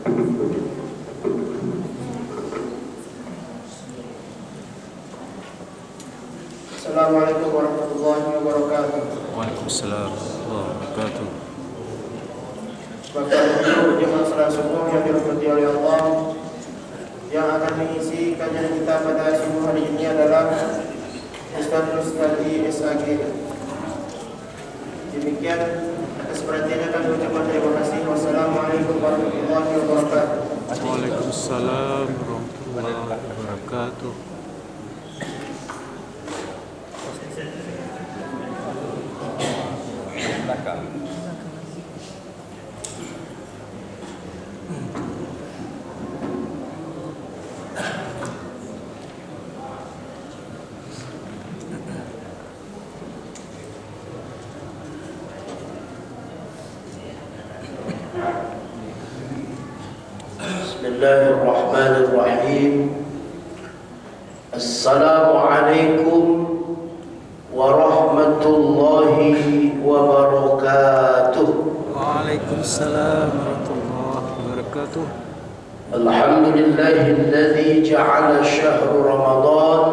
Assalamualaikum warahmatullahi wabarakatuh. Waalaikumsalam warahmatullahi wabarakatuh. Bapak Ibu jemaah salat subuh yang dirahmati oleh Allah, yang akan mengisi kajian kita pada subuh hari ini adalah Ustaz Rustadi SAG. Demikian, atas perhatiannya kami ucapkan terima kasih. Wassalamualaikum warahmatullahi wabarakatuh. Waalaikumsalam warahmatullahi wabarakatuh. Bismillahirrahmanirrahim. Assalamualaikum warahmatullahi wabarakatuh. Waalaikumsalam warahmatullahi wabarakatuh. Alhamdulillahilladzi ja'ala syahru Ramadan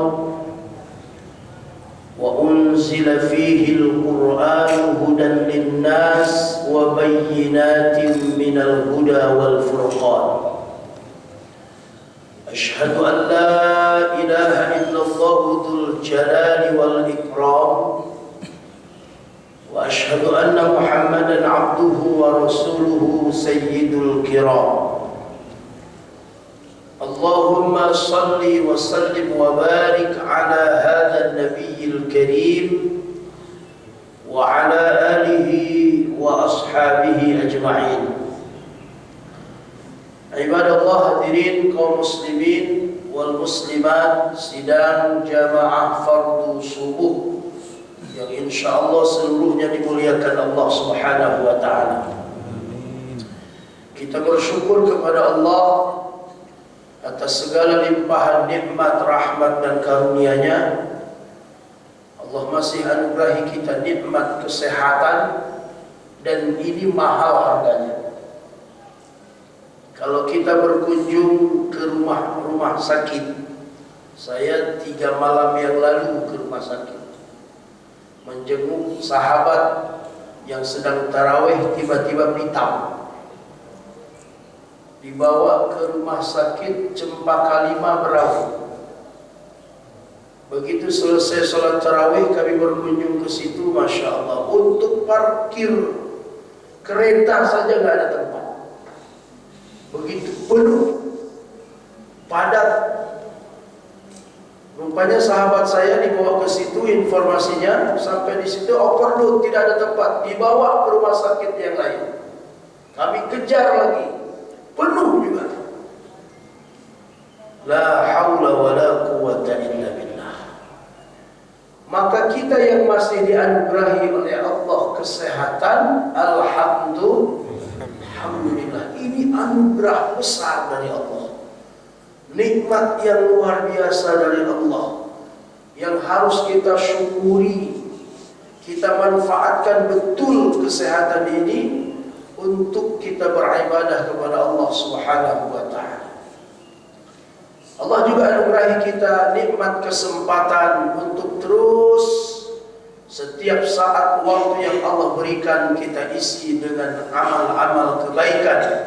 wa unzila fihi al-Qur'an hudan lin-nas wa bayyinatin minal huda wal furqan. أشهد أن لا إله إلا الله ذو الجلال والإكرام وأشهد أن محمدا عبده ورسوله سيد الكرام اللهم صل وسلم وبارك على هذا النبي الكريم وعلى آله وأصحابه أجمعين. Ibadallah, hadirin kaum muslimin wal muslimat sidang jamaah fardu subuh yang insyaallah seluruhnya dimuliakan Allah Subhanahu wa taala. Kita bersyukur kepada Allah atas segala limpahan nikmat, rahmat dan karunia-Nya. Allah masih anugerahi kita nikmat kesehatan dan ini mahal harganya. Kalau kita berkunjung ke rumah sakit, saya 3 malam yang lalu ke rumah sakit, menjenguk sahabat yang sedang tarawih, tiba-tiba pitam, dibawa ke rumah sakit Cempaka 5 Berawi. Begitu selesai sholat tarawih, kami berkunjung ke situ, masya Allah, untuk parkir kereta saja nggak ada tempat. Begitu penuh, padat. Rupanya sahabat saya dibawa ke situ, informasinya sampai di situ overload, tidak ada tempat, dibawa ke rumah sakit yang lain. Kami kejar lagi, penuh juga. La haula wa la quwwata illa billah. Maka kita yang masih dianugerahi oleh Allah kesehatan, alhamdulillah, ini anugerah besar dari Allah, nikmat yang luar biasa dari Allah yang harus kita syukuri. Kita manfaatkan betul kesehatan ini untuk kita beribadah kepada Allah Subhanahu wa taala. Allah juga anugerahi kita nikmat kesempatan untuk terus setiap saat waktu yang Allah berikan kita isi dengan amal-amal kebaikan,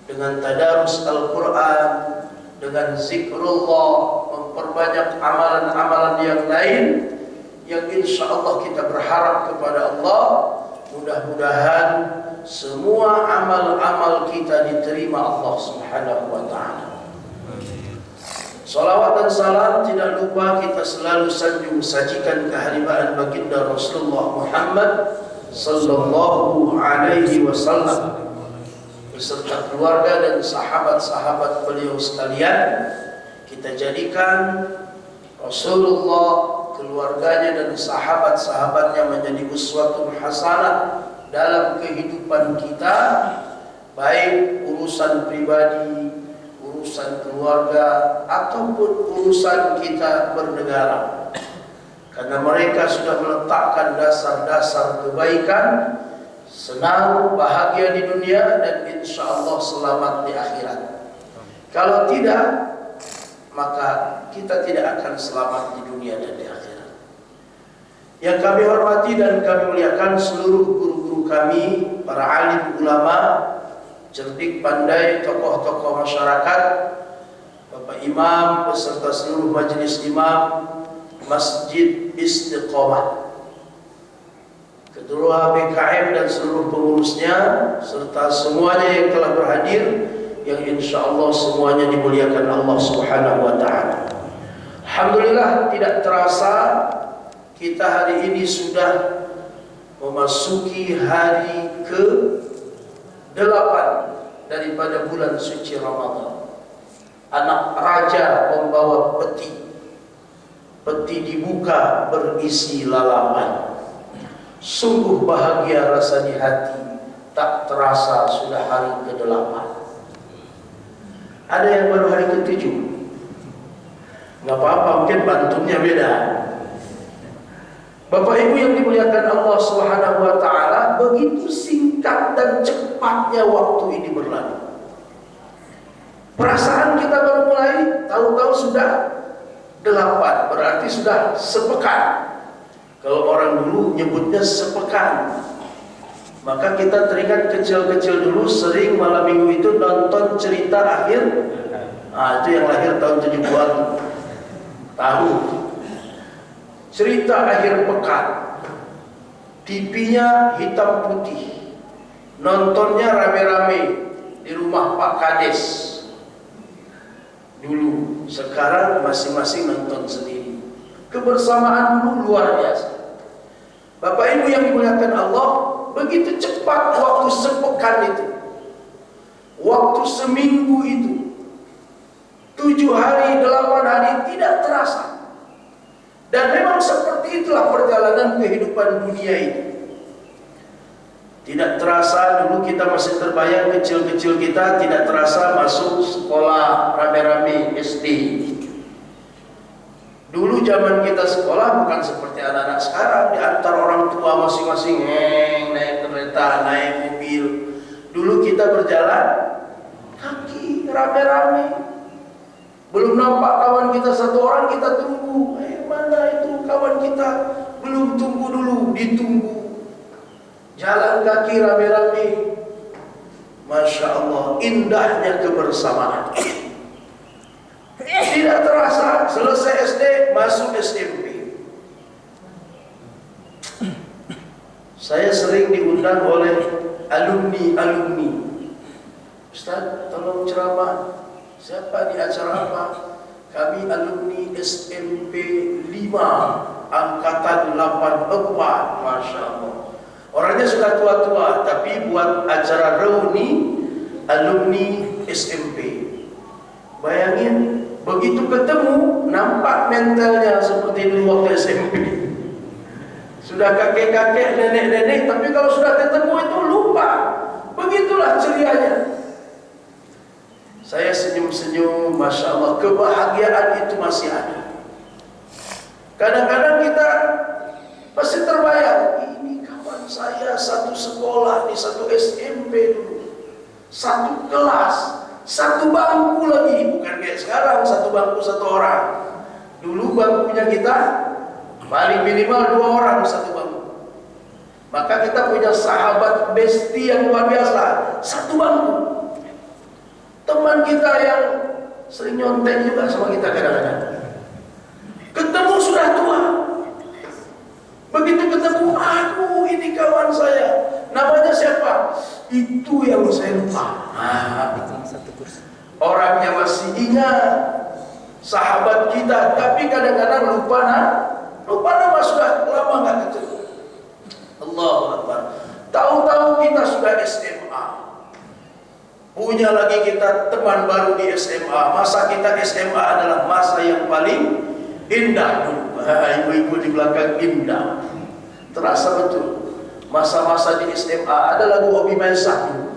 dengan tadarus Al-Quran, dengan zikrullah, memperbanyak amalan-amalan yang lain yang insya Allah kita berharap kepada Allah, mudah-mudahan semua amal-amal kita diterima Allah Subhanahu wa ta'ala. Salawat dan salam tidak lupa kita selalu sanjung sajikan keharibaan baginda Rasulullah Muhammad sallallahu alaihi wasallam beserta keluarga dan sahabat-sahabat beliau sekalian. Kita jadikan Rasulullah, keluarganya dan sahabat-sahabatnya menjadi uswatun hasanah dalam kehidupan kita, baik urusan pribadi, urusan keluarga ataupun urusan kita bernegara, karena mereka sudah meletakkan dasar-dasar kebaikan senang, bahagia di dunia, dan insya Allah selamat di akhirat. Kalau tidak, maka kita tidak akan selamat di dunia dan di akhirat. Yang kami hormati dan kami muliakan seluruh guru-guru kami, para alim ulama, cerdik pandai, tokoh-tokoh masyarakat, Bapak Imam beserta seluruh majelis imam Masjid Istiqomah, Ketua BKM dan seluruh pengurusnya, serta semuanya yang telah berhadir, yang insya Allah semuanya dimuliakan Allah Subhanahu wa Ta'ala. Alhamdulillah, tidak terasa kita hari ini sudah memasuki hari ke-8 daripada bulan suci Ramadan. Anak raja membawa peti. Peti dibuka berisi lalapan. Sungguh bahagia rasa di hati. Tak terasa sudah hari ke-8. Ada yang baru hari ke-7. Nggak apa-apa, mungkin bantunya beda. Bapak Ibu yang dimuliakan Allah Subhanahu wa Ta'ala, begitu singkat dan cepatnya waktu ini berlalu. Perasaan kita baru mulai, tahu-tahu sudah 8, berarti sudah sepekan. Kalau orang dulu nyebutnya sepekan, maka kita teringat kecil-kecil dulu sering malam minggu itu nonton cerita akhir. Itu yang lahir tahun 70-an tahu. Cerita akhir pekan, TV-nya hitam putih, nontonnya rame-rame di rumah Pak Kades dulu. Sekarang masing-masing nonton sendiri. Kebersamaan dulu luar biasa. Bapak Ibu yang dimuliakan Allah, begitu cepat waktu sepekan itu, waktu seminggu itu, 7 hari, 8 hari tidak terasa. Dan memang seperti itulah perjalanan kehidupan dunia ini. Tidak terasa, dulu kita masih terbayang kecil-kecil kita, tidak terasa masuk sekolah rame-rame SD. Dulu zaman kita sekolah bukan seperti anak-anak sekarang, diantar orang tua masing-masing, naik kereta, naik mobil. Dulu kita berjalan kaki rame-rame. Belum nampak kawan kita satu orang, kita tunggu. Mana itu kawan kita? Belum, tunggu dulu, ditunggu. Jalan kaki rame-rame. Masya Allah, indahnya kebersamaan. Tidak terasa, selesai SD, masuk SMP. Saya sering diundang oleh alumni. Ustaz, tolong ceramah. Siapa di acara apa? Kami alumni SMP 5 Angkatan 84. Masya Allah. Orangnya sudah tua-tua, tapi buat acara reuni alumni SMP. Bayangin, begitu ketemu, nampak mentalnya seperti dulu waktu SMP. Sudah kakek-kakek, nenek-nenek, tapi kalau sudah ketemu itu lupa. Begitulah cerianya. Saya senyum-senyum, Masya Allah, kebahagiaan itu masih ada. Kadang-kadang kita pasti terbayang, ini kawan saya satu sekolah di satu SMP dulu, satu kelas, satu bangku lagi, bukan kayak sekarang satu bangku satu orang. Dulu bangkunya kita paling minimal 2 orang satu bangku. Maka kita punya sahabat besti yang luar biasa, satu bangku. Teman kita yang sering nyontek juga sama kita kadang-kadang. Ketemu sudah tua. Begitu ketemu, aduh ini kawan saya. Namanya siapa? Itu yang saya lupa. Orangnya masih ingat, sahabat kita, tapi kadang-kadang lupa nama, sudah lama nggak ketemu. Allahu Akbar. Tahu-tahu kita sudah SMA. Punya lagi kita teman baru di SMA. Masa kita SMA adalah masa yang paling indah dulu. Ibu-ibu di belakang indah. Terasa betul. Masa-masa di SMA ada lagu Obi Maisah dulu.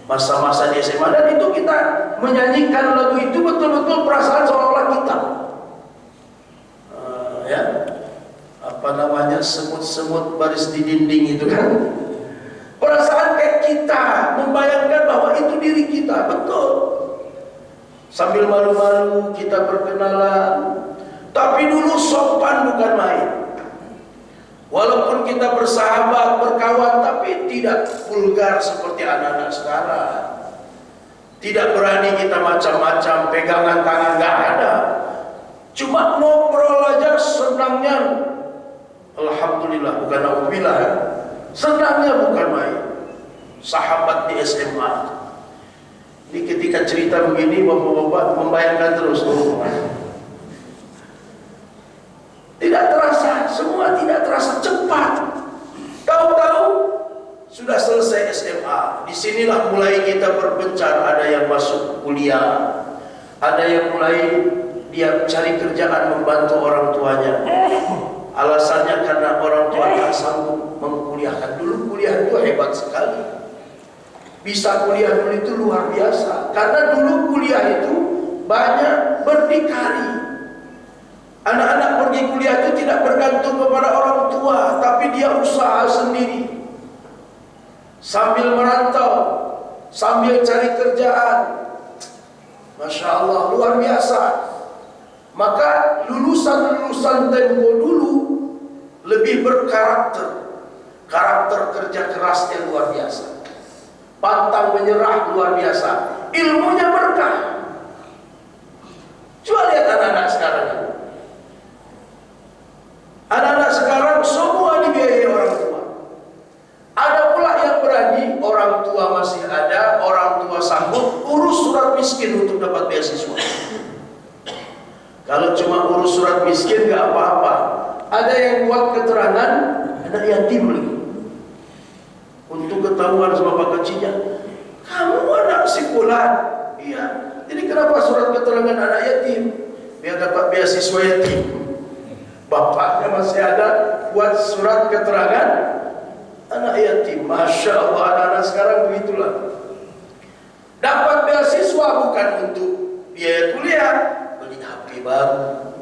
Masa-masa di SMA, dan itu kita menyanyikan lagu itu betul-betul perasaan seolah-olah kita. Apa namanya, semut-semut baris di dinding itu kan. Perasaan kayak kita membayangkan bahwa itu diri kita, betul. Sambil malu-malu kita berkenalan, tapi dulu sopan bukan main. Walaupun kita bersahabat, berkawan, tapi tidak vulgar seperti anak-anak sekarang. Tidak berani kita macam-macam, pegangan tangan nggak ada. Cuma ngobrol aja senangnya. Alhamdulillah, bukan alhamdulillah. Senangnya bukan main. Sahabat di SMA. Ini ketika cerita begini, bapak-bapak membayangkan terus. Tidak terasa, semua tidak terasa cepat. Tahu-tahu sudah selesai SMA. Disinilah mulai kita berpencar. Ada yang masuk kuliah, ada yang mulai dia cari kerjaan membantu orang tuanya. Alasannya karena orang tua tak sanggup mengkuliahkan. Dulu kuliah itu hebat sekali. Bisa kuliah dulu itu luar biasa. Karena dulu kuliah itu banyak berdikari. Anak-anak pergi kuliah itu tidak bergantung kepada orang tua, tapi dia usaha sendiri. Sambil merantau, sambil cari kerjaan. Masya Allah, luar biasa. Maka lulusan-lulusan tempo dulu lebih berkarakter. Karakter kerja keras yang luar biasa. Pantang menyerah luar biasa. Ilmunya berkah. Coba lihat anak-anak sekarang. Anak-anak sekarang semua dibiayai orang tua. Ada pula yang berani, orang tua masih ada, orang tua sanggup urus surat miskin untuk dapat beasiswa. Kalau cuma urus surat miskin gak apa-apa. Ada yang buat keterangan anak yatim lagi. Untuk ketahuan sama bapak kecilnya, kamu anak sekolah. Iya. Jadi kenapa surat keterangan anak yatim? Biar dapat beasiswa yatim. Bapaknya masih ada, buat surat keterangan anak yatim. Masya Allah, anak-anak sekarang begitulah. Dapat beasiswa bukan untuk biaya kuliah, beli HP baru.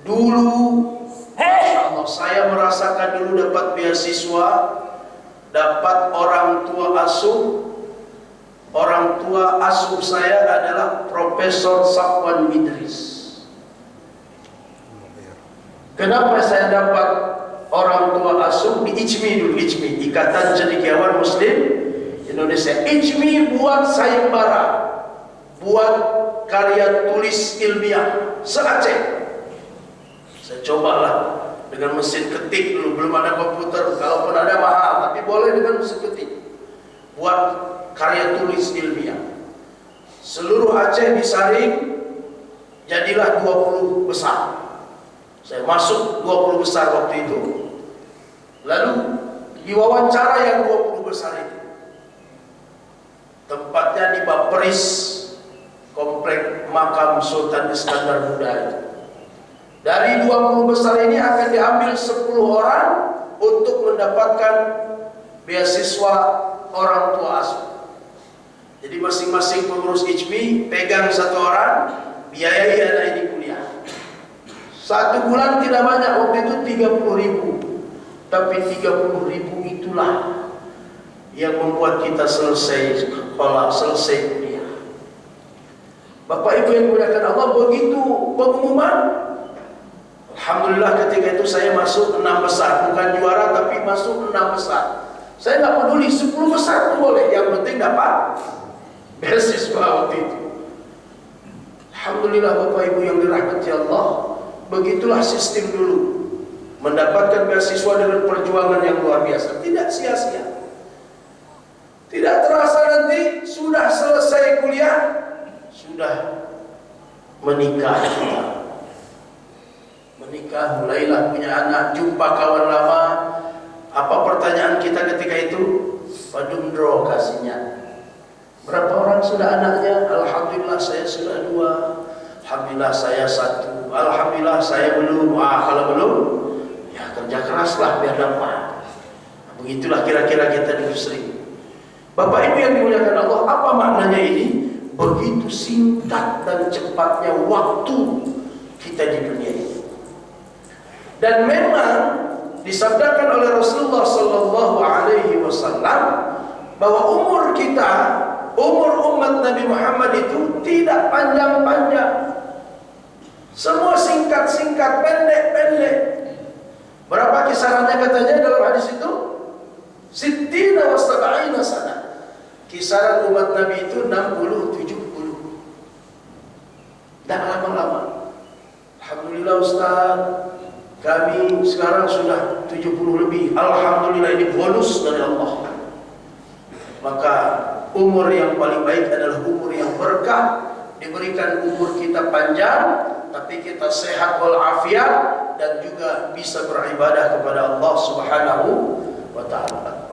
Dulu, Masya Allah, saya merasakan dulu dapat beasiswa, dapat orang tua asuh. Orang tua asuh saya adalah Profesor Safwan Idris. Kenapa saya dapat orang tua asuh? Di ICMI dulu, ICMI, Ikatan Cendekiawan Muslim Indonesia. ICMI buat sayembara, buat karya tulis ilmiah se-Aceh. Saya cobalah dengan mesin ketik dulu, belum ada komputer, kalaupun ada mahal, tapi boleh dengan mesin ketik. Buat karya tulis ilmiah. Seluruh Aceh disaring, jadilah 20 besar. Saya masuk 20 besar waktu itu. Lalu diwawancara yang 20 besar itu. Tempatnya di Baperis, komplek makam Sultan Iskandar Muda itu. Dari 20 besar ini akan diambil 10 orang untuk mendapatkan beasiswa orang tua asuh. Jadi masing-masing pengurus ICMI pegang 1 orang, biayai anak ini kuliah. 1 bulan tidak banyak, waktu itu 30.000. Tapi 30.000 itulah yang membuat kita selesai sekolah, selesai kuliah. Bapak Ibu yang dimuliakan Allah, begitu pengumuman, alhamdulillah ketika itu saya masuk 6 besar. Bukan juara tapi masuk 6 besar. Saya nggak peduli 10 besar pun boleh, yang penting dapat beasiswa waktu itu. Alhamdulillah Bapak Ibu yang dirahmati Allah, begitulah sistem dulu. Mendapatkan beasiswa dengan perjuangan yang luar biasa, tidak sia-sia. Tidak terasa nanti sudah selesai kuliah, sudah menikah. Menikah, mulailah punya anak, jumpa kawan lama. Apa pertanyaan kita ketika itu? Padumdro kasihnya. Berapa orang sudah anaknya? Alhamdulillah saya sudah 2. Alhamdulillah saya 1. Alhamdulillah saya belum. Kalau belum, ya kerja keraslah biar dapat. Begitulah kira-kira kita dulu sering. Bapak Ibu yang dimuliakan Allah, apa maknanya ini? Begitu singkat dan cepatnya waktu kita di dunia ini. Dan memang disabdakan oleh Rasulullah sallallahu alaihi wasallam bahwa umur kita, umur umat Nabi Muhammad itu tidak panjang-panjang. Semua singkat-singkat, pendek-pendek. Berapa kisarannya katanya dalam hadis itu? Sittina wa sab'ina sana. Kisaran umat Nabi itu 60-70. Tidak lama-lama. Alhamdulillah Ustaz, kami sekarang sudah 70 lebih. Alhamdulillah, ini bonus dari Allah. Maka umur yang paling baik adalah umur yang berkah. Diberikan umur kita panjang, tapi kita sehat walafiat dan juga bisa beribadah kepada Allah Subhanahu wa ta'ala.